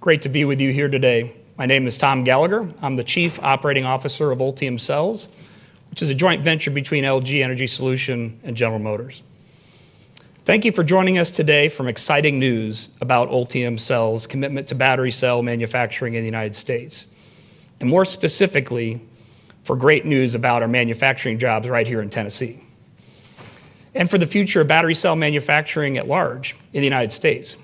Great to be with you here today. My name is Tom Gallagher. I'm the Chief Operating Officer of Ultium Cells, which is a joint venture between LG Energy Solution and General Motors. Thank you for joining us today from exciting news about Ultium Cells' commitment to battery cell manufacturing in the United States, and more specifically, for great news about our manufacturing jobs right here in Tennessee, and for the future of battery cell manufacturing at large in the United States.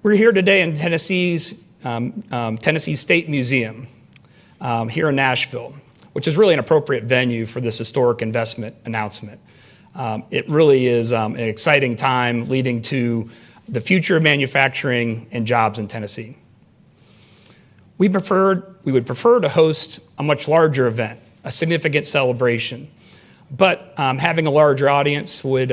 We're here today in Tennessee's Tennessee State Museum here in Nashville, which is really an appropriate venue for this historic investment announcement. It really is an exciting time leading to the future of manufacturing and jobs in Tennessee. We would prefer to host a much larger event, a significant celebration, but having a larger audience would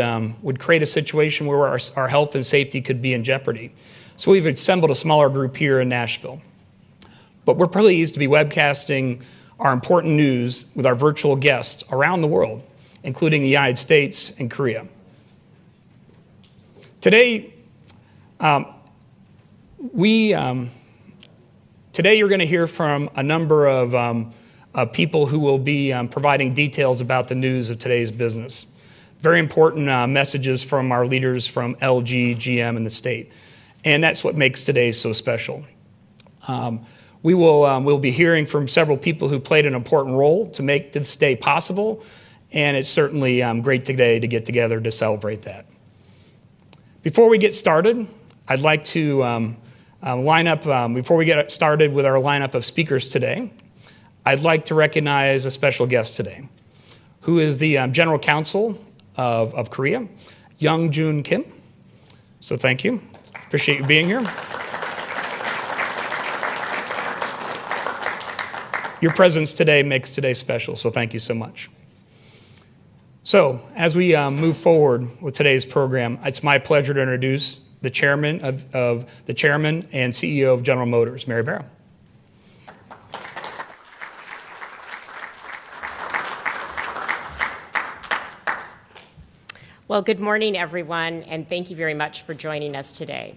create a situation where our health and safety could be in jeopardy. So we've assembled a smaller group here in Nashville. But we're pleased to be webcasting our important news with our virtual guests around the world, including the United States and Korea. Today, today you're going to hear from a number of people who will be providing details about the news of today's business. Very important messages from our leaders from LG, GM, and the state. And that's what makes today so special. We'll be hearing from several people who played an important role to make this day possible, and it's certainly great today to get together to celebrate that. Before we get started, I'd like to before we get started with our lineup of speakers today, I'd like to recognize a special guest today, who is the General Counsel of Korea, JONGHYUN Kim. So thank you. Appreciate you being here. Your presence today makes today special, so thank you so much. So as we move forward with today's program, it's my pleasure to introduce the chairman and CEO of General Motors, Maury BARRA. Well, good morning, everyone, and thank you very much for joining us today.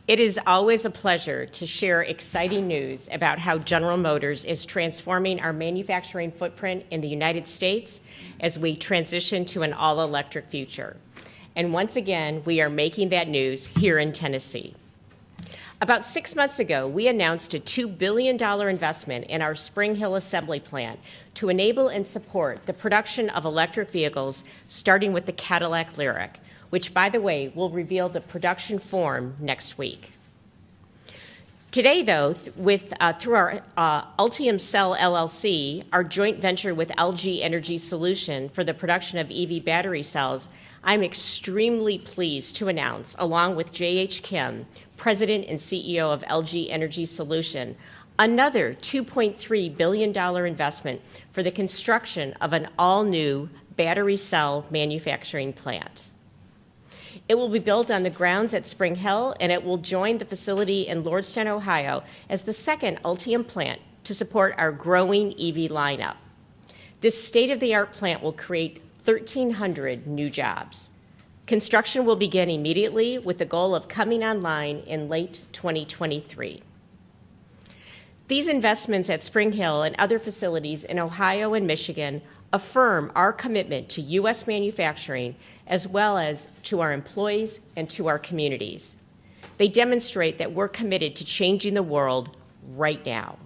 It is always a pleasure to share exciting news about how General Motors is transforming our manufacturing footprint in the United States as we transition to an all-electric future. And once again, we are making that news here in Tennessee. About 6 months ago, we announced a $2 billion investment in our Spring Hill assembly plant to enable and support the production of electric vehicles, starting with the Cadillac Lyriq, which, by the way, will reveal the production form next week. Today, though, through our Ultium Cells LLC, our joint venture with LG Energy Solution for the production of EV battery cells, I'm extremely pleased to announce, along with J.H. Kim, President and CEO of LG Energy Solution, another $2.3 billion investment for the construction of an all-new battery cell manufacturing plant. It will be built on the grounds at Spring Hill, and it will join the facility in Lordstown, Ohio, as the second Ultium plant to support our growing EV lineup. This state-of-the-art plant will create 1,300 new jobs. Construction will begin immediately with the goal of coming online in late 2023. These investments at Spring Hill and other facilities in Ohio and Michigan affirm our commitment to U.S. manufacturing as well as to our employees and to our communities. They demonstrate that we're committed to changing the world right now.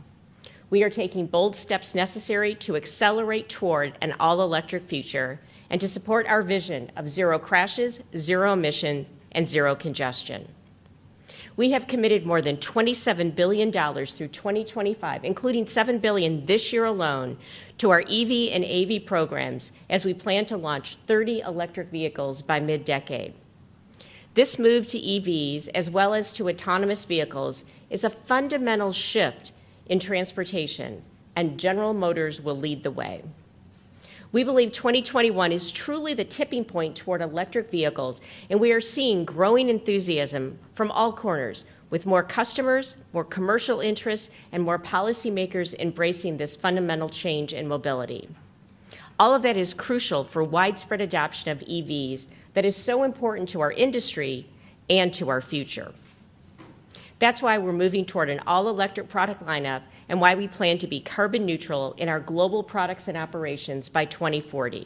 We are taking bold steps necessary to accelerate toward an all-electric future and to support our vision of zero crashes, zero emission, and zero congestion. We have committed more than $27 billion through 2025, including $7 billion this year alone, to our EV and AV programs as we plan to launch 30 electric vehicles by mid-decade. This move to EVs, as well as to autonomous vehicles, is a fundamental shift in transportation, and General Motors will lead the way. We believe 2021 is truly the tipping point toward electric vehicles, and we are seeing growing enthusiasm from all corners, with more customers, more commercial interest, and more policymakers embracing this fundamental change in mobility. All of that is crucial for widespread adoption of EVs that is so important to our industry and to our future. That's why we're moving toward an all-electric product lineup and why we plan to be carbon neutral in our global products and operations by 2040.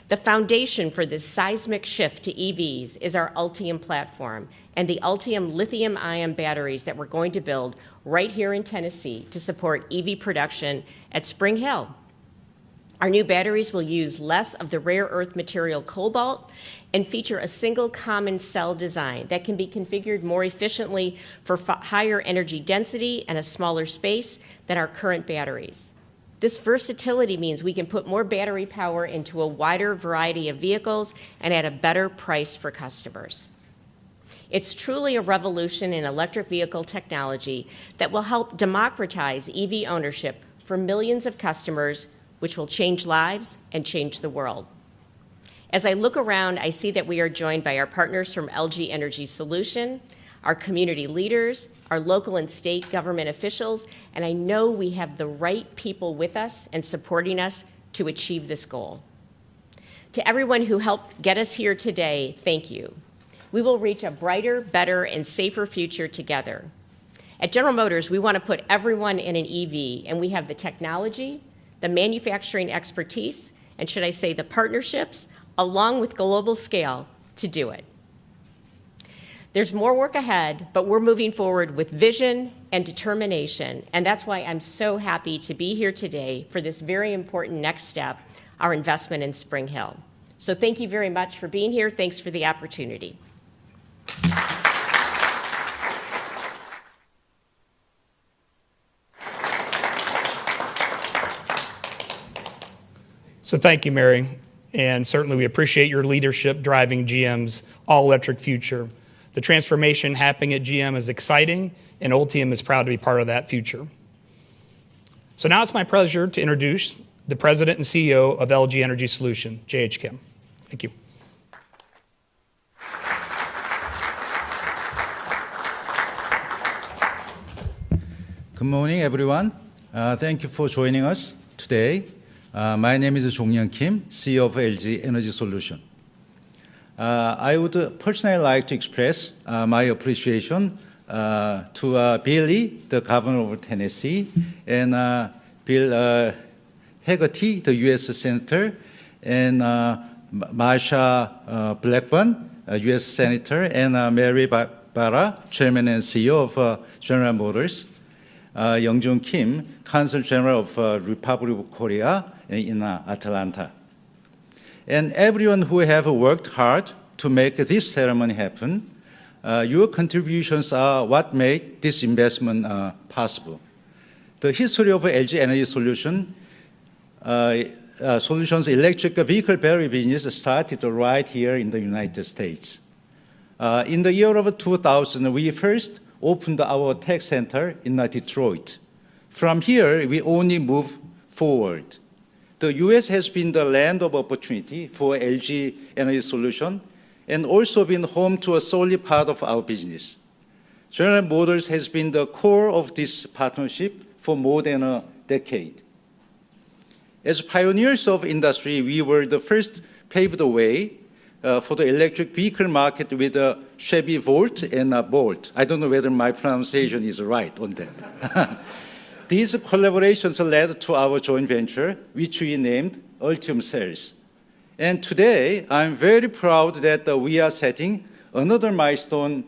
The foundation for this seismic shift to EVs is our Ultium platform and the Ultium lithium-ion batteries that we're going to build right here in Tennessee to support EV production at Spring Hill. Our new batteries will use less of the rare earth material cobalt and feature a single common cell design that can be configured more efficiently for higher energy density and a smaller space than our current batteries. This versatility means we can put more battery power into a wider variety of vehicles and at a better price for customers. It's truly a revolution in electric vehicle technology that will help democratize EV ownership for millions of customers, which will change lives and change the world. As I look around, I see that we are joined by our partners from LG Energy Solution, our community leaders, our local and state government officials, and I know we have the right people with us and supporting us to achieve this goal. To everyone who helped get us here today, thank you. We will reach a brighter, better, and safer future together. At General Motors, we want to put everyone in an EV, and we have the technology, the manufacturing expertise, and should I say the partnerships, along with global scale, to do it. There's more work ahead, but we're moving forward with vision and determination, and that's why I'm so happy to be here today for this very important next step, our investment in Spring Hill. So thank you very much for being here. Thanks for the opportunity. So thank you, Mary. And certainly we appreciate your leadership driving GM's all-electric future. The transformation happening at GM is exciting, and Ultium is proud to be part of that future. So now it's my pleasure to introduce the President and CEO of LG Energy Solution, J.H. Kim. Thank you. Good morning, everyone. Thank you for joining us today. My name is JONGHYUN Kim, CEO of LG Energy Solution. I would personally like to express my appreciation to Bill Lee, the governor of Tennessee, and Bill HAGERTY, the U.S. Senator, and MARSHA BLACKBURN, U.S. Senator, and Maury BARRA, Chairman and CEO of General Motors, Young-Jun Kim, Consul General of Republic of Korea in Atlanta. And everyone who have worked hard to make this ceremony happen. Your contributions are what made this investment possible. The history of LG Energy Solutions electric vehicle battery business started right here in the United States. In the year of 2000, we first opened our tech center in Detroit. From here, we only move forward. The U.S. has been the land of opportunity for LG Energy Solution and also been home to a solid part of our business. General Motors has been the core of this partnership for more than a decade. As pioneers of industry, we were the first paved the way for the electric vehicle market with a Chevy Volt and a Bolt. I don't know whether my pronunciation is right on that. These collaborations led to our joint venture, which we named Ultium Cells. And today, I'm very proud that we are setting another milestone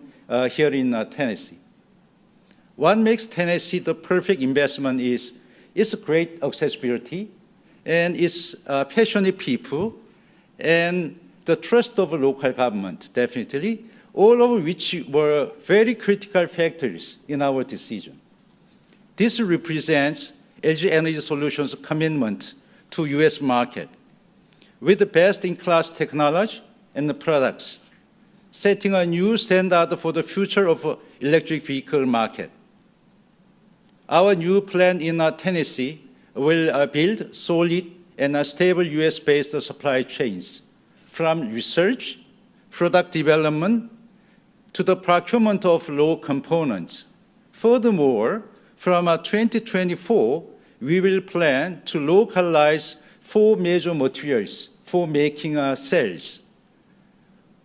here in Tennessee. What makes Tennessee the perfect investment is its great accessibility and its passionate people and the trust of local government, definitely, all of which were very critical factors in our decision. This represents LG Energy Solutions' commitment to U.S. market with the best-in-class technology and the products, setting a new standard for the future of electric vehicle market. Our new plant in Tennessee will build solid and stable U.S.-based supply chains, from research, product development, to the procurement of raw components. Furthermore, from 2024, we will plan to localize 4 major materials for making cells.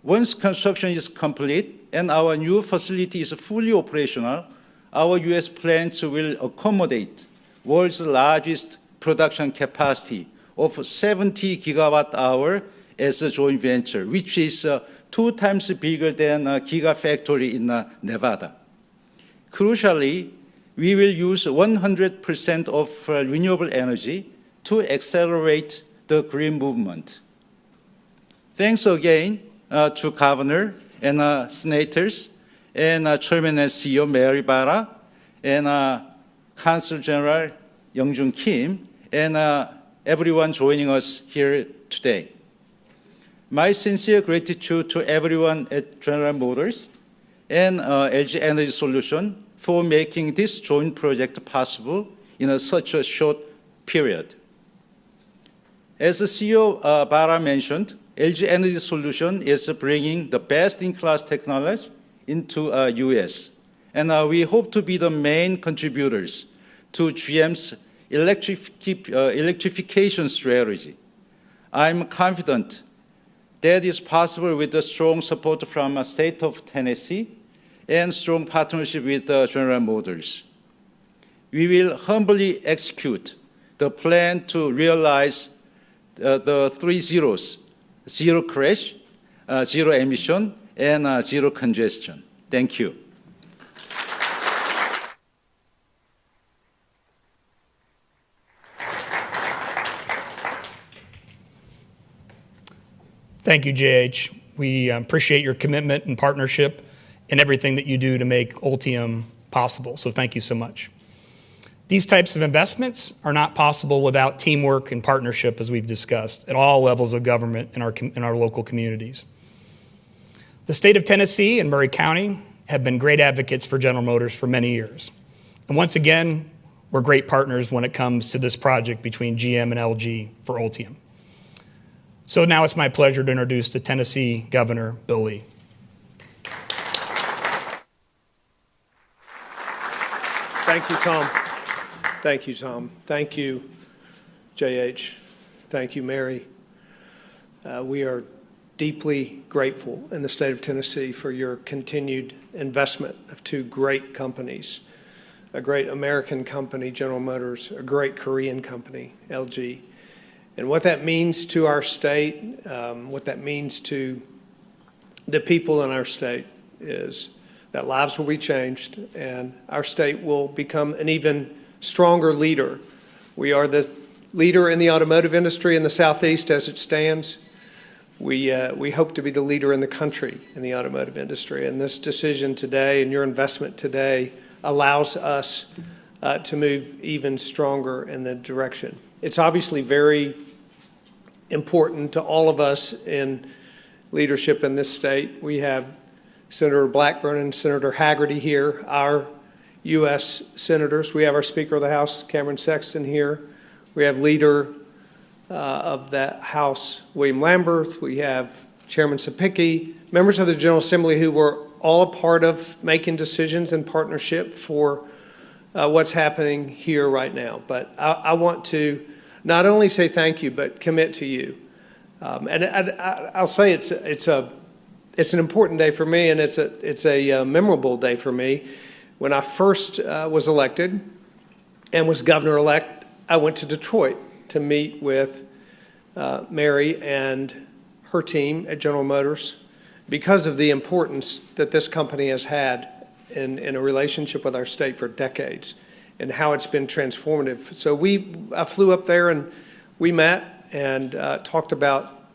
Once construction is complete, and our new facility is fully operational, our U.S. plants will accommodate world's largest production capacity of 70 gigawatt-hour as a joint venture, which is 2 times bigger than a gigafactory in Nevada. Crucially, we will use 100% of renewable energy to accelerate the green movement. Thanks again to Governor and Senators and Chairman and CEO Maury BARRA and Consul General Young-Jun Kim and everyone joining us here today. My sincere gratitude to everyone at General Motors and LG Energy Solutions for making this joint project possible in such a short period. As the CEO BARRA mentioned, LG Energy Solutions is bringing the best-in-class technology into U.S. And we hope to be the main contributors to GM's electrification strategy. I'm confident that is possible with the strong support from the state of Tennessee and strong partnership with General Motors. We will humbly execute the plan to realize the 3 zeros: zero crash, zero emission, and zero congestion. Thank you. Thank you, JH. We appreciate your commitment and partnership and everything that you do to make Ultium possible. So thank you so much. These types of investments are not possible without teamwork and partnership, as we've discussed, at all levels of government in our local communities. The state of Tennessee and Maury County have been great advocates for General Motors for many years. And once again, we're great partners when it comes to this project between GM and LG for Ultium. So now it's my pleasure to introduce the Tennessee Governor, Bill Lee. Thank you, Tom. Thank you, Tom. Thank you, JH. Thank you, Maury. We are deeply grateful in the state of Tennessee for your continued investment of 2 great companies, a great American company, General Motors, a great Korean company, LG. And what that means to our state, what that means to the people in our state is that lives will be changed and our state will become an even stronger leader. We are the leader in the automotive industry in the Southeast as it stands. We hope to be the leader in the country in the automotive industry. And this decision today and your investment today allows us to move even stronger in that direction. It's obviously very important to all of us in leadership in this state. We have Senator Blackburn and Senator Hagerty here, our U.S. senators. We have our Speaker of the House, Cameron Sexton, here. We have Leader of that House, William Lamberth. We have Chairman Sapicki, members of the General Assembly who were all a part of making decisions in partnership for what's happening here right now. But I want to not only say thank you, but commit to you. And I'll say it's an important day for me, and it's a memorable day for me. When I first was elected and was governor-elect, I went to Detroit to meet with Maury and her team at General Motors because of the importance that this company has had in a relationship with our state for decades and how it's been transformative. So I flew up there and we met and talked about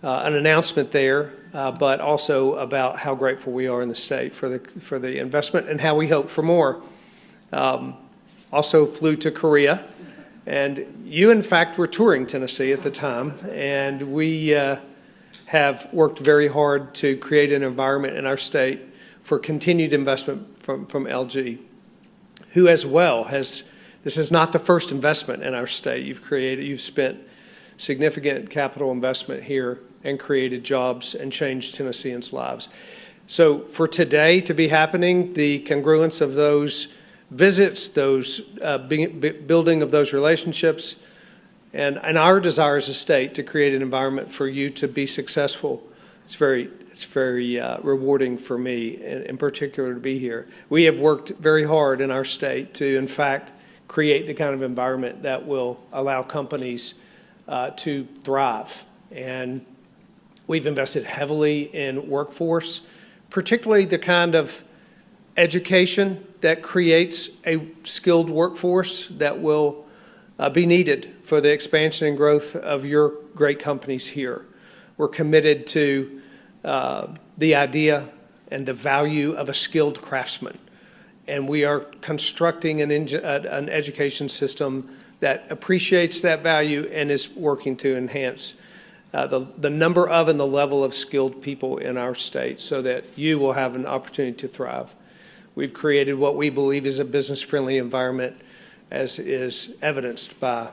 an announcement there, but also about how grateful we are in the state for the investment and how we hope for more. Also flew to Korea, and you, in fact, were touring Tennessee at the time, and we have worked very hard to create an environment in our state for continued investment from LG, who as well this is not the first investment in our state you've spent significant capital investment here and created jobs and changed Tennesseans' lives. So for today to be happening, the congruence of those visits, those building of those relationships, and our desire as a state to create an environment for you to be successful it's very rewarding for me, in particular, to be here. We have worked very hard in our state to, in fact, create the kind of environment that will allow companies to thrive. And we've invested heavily in workforce, particularly the kind of education that creates a skilled workforce that will be needed for the expansion and growth of your great companies here. We're committed to the idea and the value of a skilled craftsman. And we are constructing an education system that appreciates that value and is working to enhance the number of and the level of skilled people in our state so that you will have an opportunity to thrive. We've created what we believe is a business-friendly environment, as is evidenced by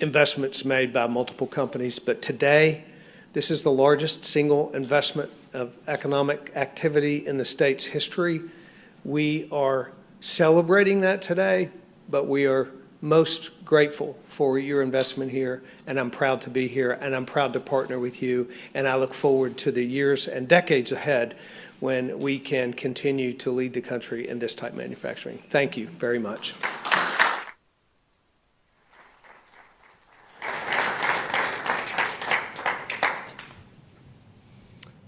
investments made by multiple companies. But today, this is the largest single investment of economic activity in the state's history. We are celebrating that today, but we are most grateful for your investment here, and I'm proud to be here, and I'm proud to partner with you, and I look forward to the years and decades ahead when we can continue to lead the country in this type of manufacturing. Thank you very much.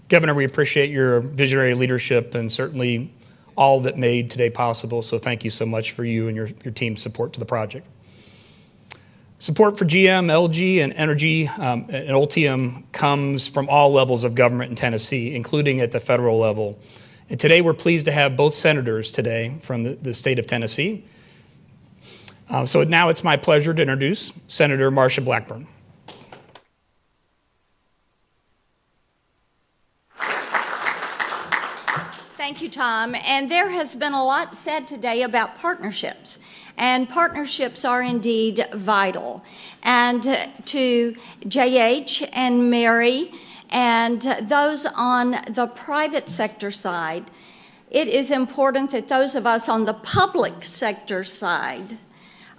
Governor, we appreciate your visionary leadership and certainly all that made today possible. So thank you so much for you and your team's support to the project. Support for GM, LG, and Energy and Ultium comes from all levels of government in Tennessee, including at the federal level. And today we're pleased to have both senators today from the state of Tennessee. So now it's my pleasure to introduce Senator MARSHA Blackburn. Thank you, Tom. And there has been a lot said today about partnerships. And partnerships are indeed vital. And to JH and Maury and those on the private sector side, it is important that those of us on the public sector side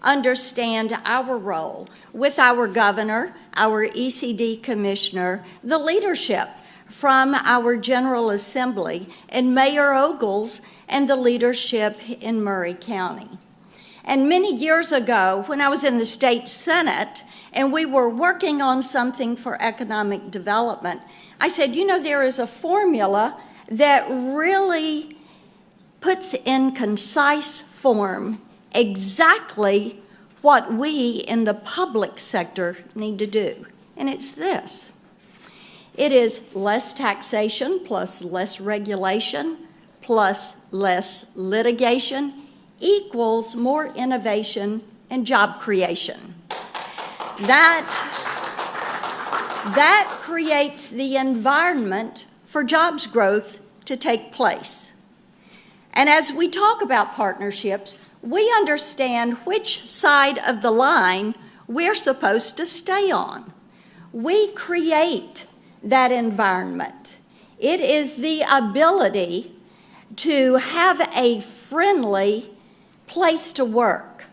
understand our role with our governor, our ECD commissioner, the leadership from our General Assembly, and Mayor Ogles and the leadership in Maury County. And many years ago, when I was in the state Senate and we were working on something for economic development, I said, you know, there is a formula that really puts in concise form exactly what we in the public sector need to do. And it's this. It is less taxation plus less regulation plus less litigation equals more innovation and job creation. That creates the environment for jobs growth to take place. And as we talk about partnerships, we understand which side of the line we're supposed to stay on. We create that environment. It is the ability to have a friendly place to work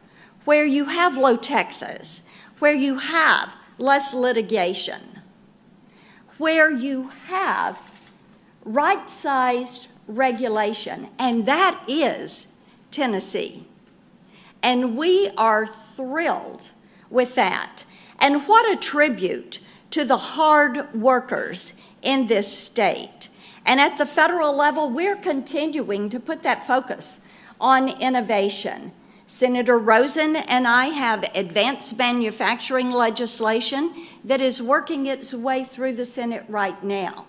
where you have low taxes, where you have less litigation, where you have right-sized regulation, and that is Tennessee. And we are thrilled with that. And what a tribute to the hard workers in this state. And at the federal level, we're continuing to put that focus on innovation. Senator Rosen and I have advanced manufacturing legislation that is working its way through the Senate right now.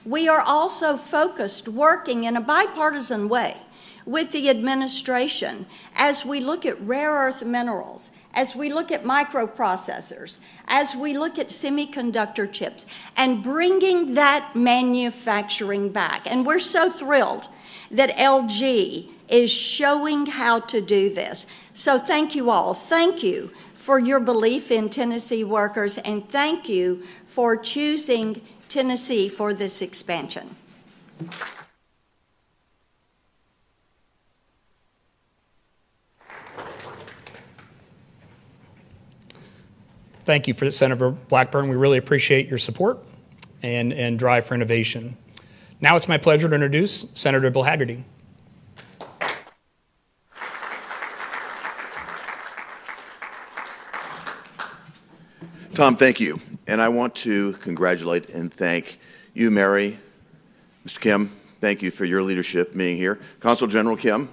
We are also focused, working in a bipartisan way with the administration as we look at rare earth minerals, as we look at microprocessors, as we look at semiconductor chips, and bringing that manufacturing back. And we're so thrilled that LG is showing how to do this. So thank you all. Thank you for your belief in Tennessee workers, and thank you for choosing Tennessee for this expansion. Thank you for Senator Blackburn. We really appreciate your support. and drive for innovation. Now it's my pleasure to introduce Senator Bill Hagerty. Tom, thank you. And I want to congratulate and thank you, Mary, Mr. Kim. Thank you for your leadership being here. Consul General Kim,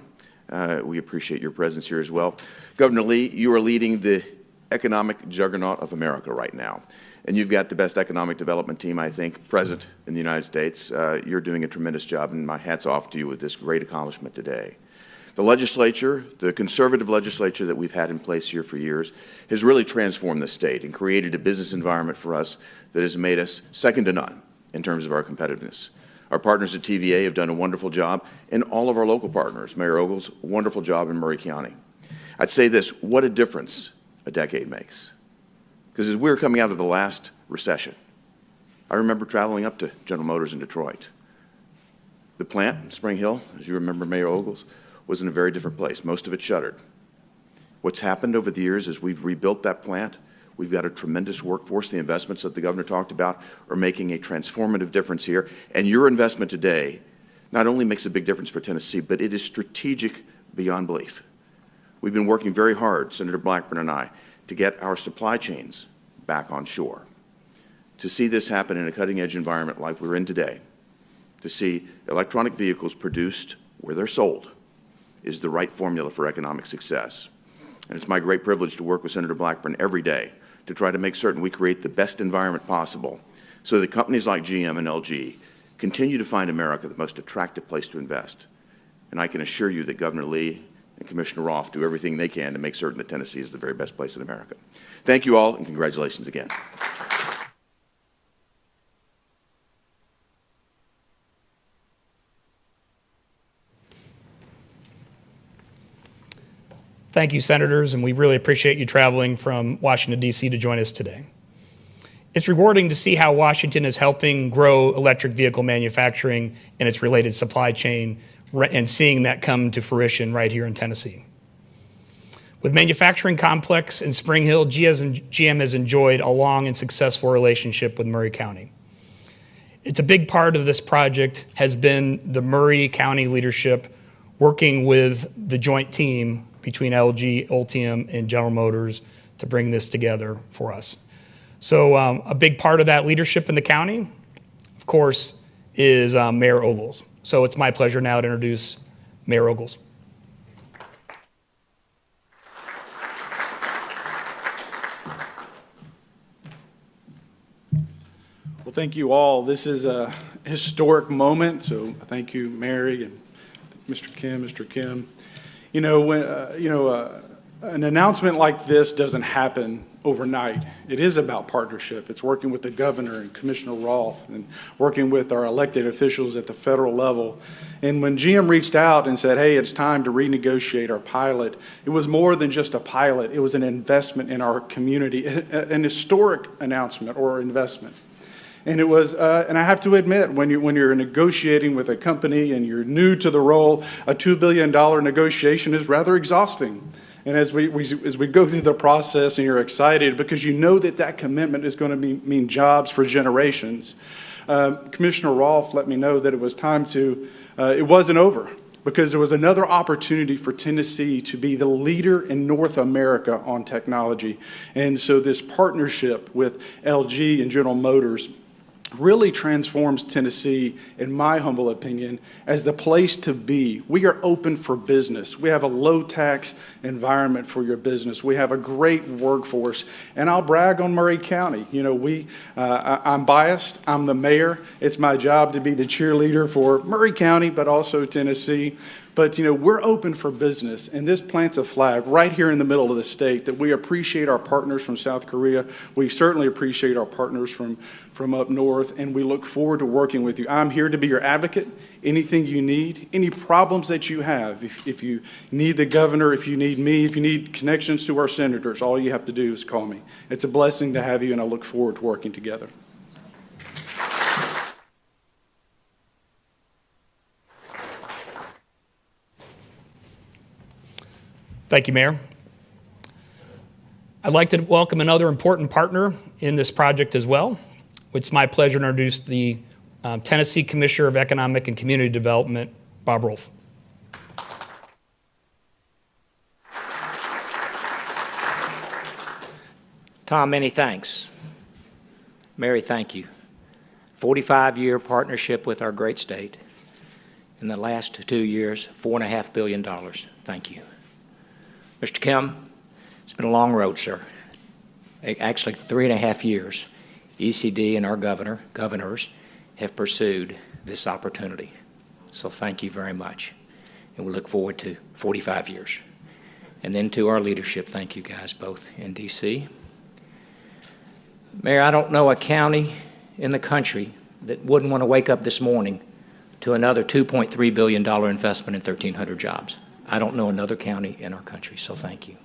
we appreciate your presence here as well. Governor Lee, you are leading the economic juggernaut of America right now. And you've got the best economic development team, I think, present in the United States. You're doing a tremendous job, and my hat's off to you with this great accomplishment today. The legislature, the conservative legislature that we've had in place here for years, has really transformed the state and created a business environment for us that has made us second to none in terms of our competitiveness. Our partners at TVA have done a wonderful job, and all of our local partners, Mayor Ogles, wonderful job in Maury County. I'd say this, what a difference a decade makes. Because as we were coming out of the last recession, I remember traveling up to General Motors in Detroit. The plant in Spring Hill, as you remember, Mayor Ogles, was in a very different place. Most of it shuttered. What's happened over the years is we've rebuilt that plant. We've got a tremendous workforce. The investments that the governor talked about are making a transformative difference here. And your investment today not only makes a big difference for Tennessee, but it is strategic beyond belief. We've been working very hard, Senator Blackburn and I, to get our supply chains back on shore. To see this happen in a cutting-edge environment like we're in today, to see electronic vehicles produced where they're sold, is the right formula for economic success. And it's my great privilege to work with Senator Blackburn every day to try to make certain we create the best environment possible so that companies like GM and LG continue to find America the most attractive place to invest. And I can assure you that Governor Lee and Commissioner ROLFE do everything they can to make certain that Tennessee is the very best place in America. Thank you all, and congratulations again. Thank you, Senators, and we really appreciate you traveling from Washington, D.C. to join us today. It's rewarding to see how Washington is helping grow electric vehicle manufacturing and its related supply chain, and seeing that come to fruition right here in Tennessee. With manufacturing complex in Spring Hill, GM has enjoyed a long and successful relationship with Maury County. It's a big part of this project has been the Maury County leadership working with the joint team between LG, Ultium, and General Motors to bring this together for us. So a big part of that leadership in the county, of course, is Mayor Ogles. So it's my pleasure now to introduce Mayor Ogles. Well, thank you all. This is a historic moment, so thank you, Mary and Mr. Kim. You know, when, an announcement like this doesn't happen overnight. It is about partnership. It's working with the governor and Commissioner ROLFE and working with our elected officials at the federal level. And when GM reached out and said, hey, it's time to renegotiate our pilot, it was more than just a pilot. It was an investment in our community, an historic announcement or investment. And it was, and I have to admit, when you're negotiating with a company and you're new to the role, a $2 billion negotiation is rather exhausting. And as we go through the process and you're excited because you know that commitment is going to mean jobs for generations, Commissioner ROLFE let me know that it was time to, it wasn't over, because there was another opportunity for Tennessee to be the leader in North America on technology. And so this partnership with LG and General Motors really transforms Tennessee, in my humble opinion, as the place to be. We are open for business. We have a low-tax environment for your business. We have a great workforce. And I'll brag on Maury County. You know, I'm biased. I'm the mayor. It's my job to be the cheerleader for Maury County, but also Tennessee. But, you know, we're open for business, and this plants a flag right here in the middle of the state that we appreciate our partners from South Korea. We certainly appreciate our partners from up north, and we look forward to working with you. I'm here to be your advocate. Anything you need, any problems that you have, if you need the governor, if you need me, if you need connections to our senators, all you have to do is call me. It's a blessing to have you, and I look forward to working together. Thank you, Mayor. I'd like to welcome another important partner in this project as well. it's my pleasure to introduce the Tennessee Commissioner of Economic and Community Development, Bob ROLFE. Tom, many thanks. Mary, thank you. 45-year partnership with our great state. In the last 2 years, $4.5 billion. Thank you. Mr. Kim, it's been a long road, sir. Actually, 3.5 years. ECD and our governors have pursued this opportunity. So thank you very much. And we look forward to 45 years. And then to our leadership, thank you guys both in D.C. Mayor, I don't know a county in the country that wouldn't want to wake up this morning to another $2.3 billion investment in 1,300 jobs. I don't know another county in our country, so thank you.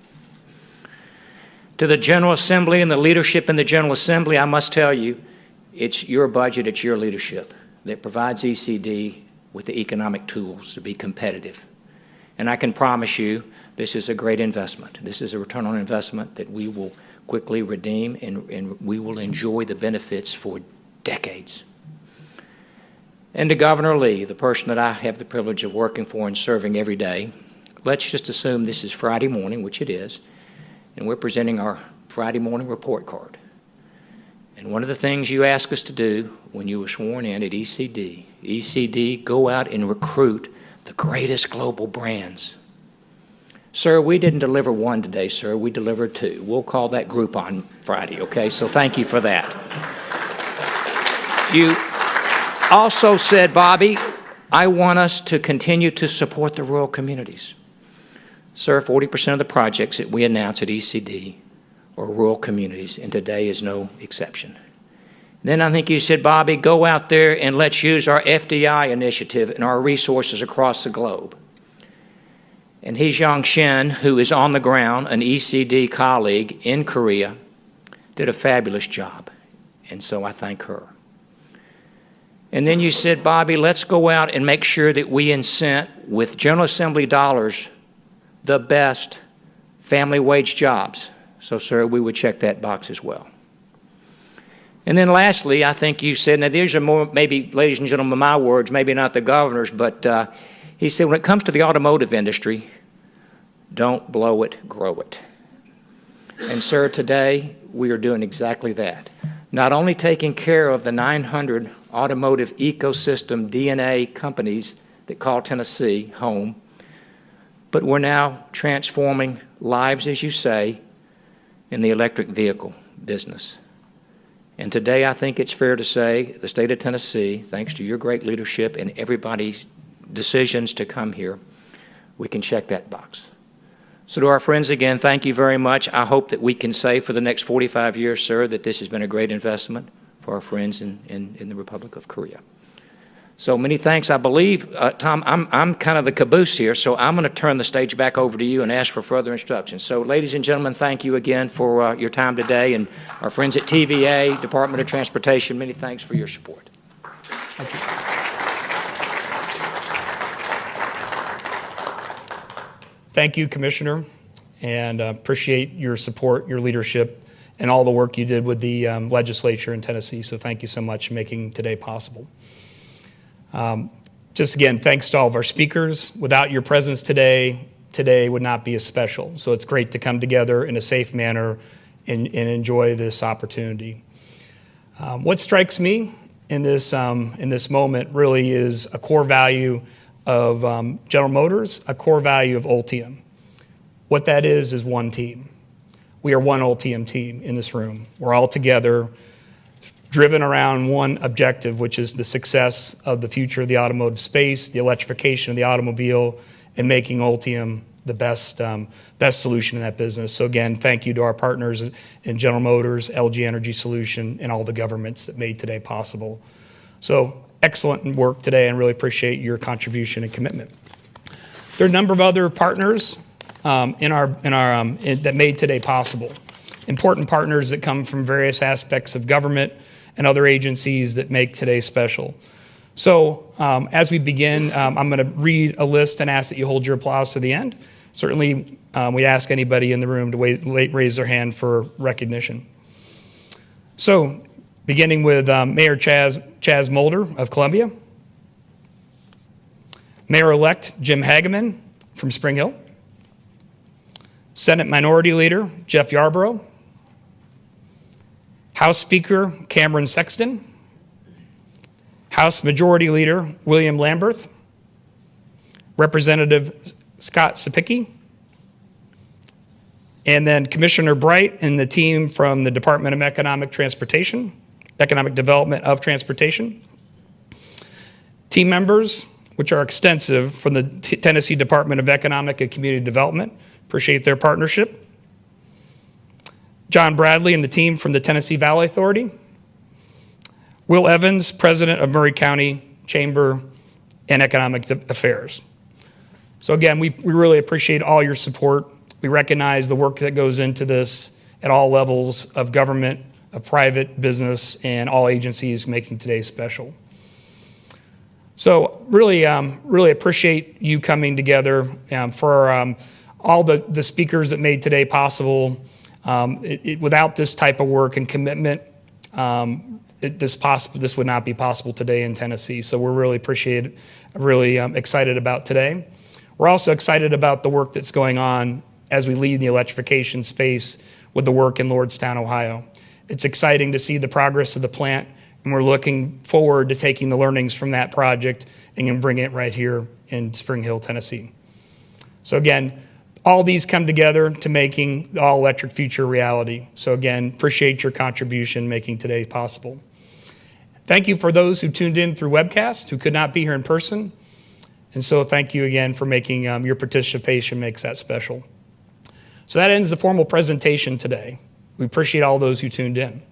To the General Assembly and the leadership in the General Assembly, I must tell you, it's your budget, it's your leadership that provides ECD with the economic tools to be competitive. And I can promise you, this is a great investment. This is a return on investment that we will quickly redeem, and we will enjoy the benefits for decades. And to Governor Lee, the person that I have the privilege of working for and serving every day, let's just assume this is Friday morning, which it is, and we're presenting our Friday morning report card. And one of the things you asked us to do when you were sworn in at ECD, go out and recruit the greatest global brands. Sir, we didn't deliver one today, sir. We delivered two. We'll call that group on Friday, okay? So thank you for that. You also said, Bobby, I want us to continue to support the rural communities. Sir, 40% of the projects that we announce at ECD are rural communities, and today is no exception. Then I think you said, Bobby, go out there and let's use our FDI initiative and our resources across the globe. And Hee-Jong Shin, who is on the ground, an ECD colleague in Korea, did a fabulous job, and so I thank her. And then you said, Bobby, let's go out and make sure that we incent with General Assembly dollars the best family wage jobs. So, sir, we would check that box as well. And then lastly, I think you said, now these are more, maybe, ladies and gentlemen, my words, maybe not the governor's, but he said, when it comes to the automotive industry, don't blow it, grow it. And, sir, today we are doing exactly that. Not only taking care of the 900 automotive ecosystem DNA companies that call Tennessee home, but we're now transforming lives, as you say, in the electric vehicle business. And today I think it's fair to say the state of Tennessee, thanks to your great leadership and everybody's decisions to come here, we can check that box. So to our friends again, thank you very much. I hope that we can say for the next 45 years, sir, that this has been a great investment for our friends in the Republic of Korea. So many thanks. I believe, Tom, I'm kind of the caboose here, so I'm going to turn the stage back over to you and ask for further instructions. So ladies and gentlemen, thank you again for your time today, and our friends at TVA, Department of Transportation, many thanks for your support. Thank you. Thank you, Commissioner, and appreciate your support, your leadership, and all the work you did with the legislature in Tennessee. So thank you so much for making today possible. Just again, thanks to all of our speakers. Without your presence today would not be as special. So it's great to come together in a safe manner and enjoy this opportunity. What strikes me in this moment really is a core value of General Motors, a core value of Ultium. What that is one team. We are one Ultium team in this room. We're all together, driven around one objective, which is the success of the future of the automotive space, the electrification of the automobile, and making Ultium the best solution in that business. So again, thank you to our partners in General Motors, LG Energy Solution, and all the governments that made today possible. So excellent work today, and really appreciate your contribution and commitment. There are a number of other partners that made today possible. Important partners that come from various aspects of government and other agencies that make today special. So as we begin, I'm going to read a list and ask that you hold your applause to the end. Certainly, we ask anybody in the room to raise their hand for recognition. So beginning with Mayor Chaz Mulder of Columbia, Mayor-elect Jim Hageman from Spring Hill, Senate Minority Leader Jeff Yarborough, House Speaker Cameron Sexton, House Majority Leader William Lamberth, Representative Scott Sapicki, and then Commissioner Bright and the team from the Department of Economic Development of Transportation. Team members, which are extensive, from the Tennessee Department of Economic and Community Development. Appreciate their partnership. John Bradley and the team from the Tennessee Valley Authority. Will Evans, President of Maury County Chamber and Economic Affairs. So again, we really appreciate all your support. We recognize the work that goes into this at all levels of government, of private business, and all agencies making today special. So really appreciate you coming together for all the speakers that made today possible. Without this type of work and commitment, this would not be possible today in Tennessee. So we're really excited about today. We're also excited about the work that's going on as we lead the electrification space with the work in Lordstown, Ohio. It's exciting to see the progress of the plant, and we're looking forward to taking the learnings from that project and bringing it right here in Spring Hill, Tennessee. So again, all these come together to making the all-electric future a reality. So again, appreciate your contribution making today possible. Thank you for those who tuned in through webcast, who could not be here in person. And so thank you again for making your participation makes that special. So that ends the formal presentation today. We appreciate all those who tuned in.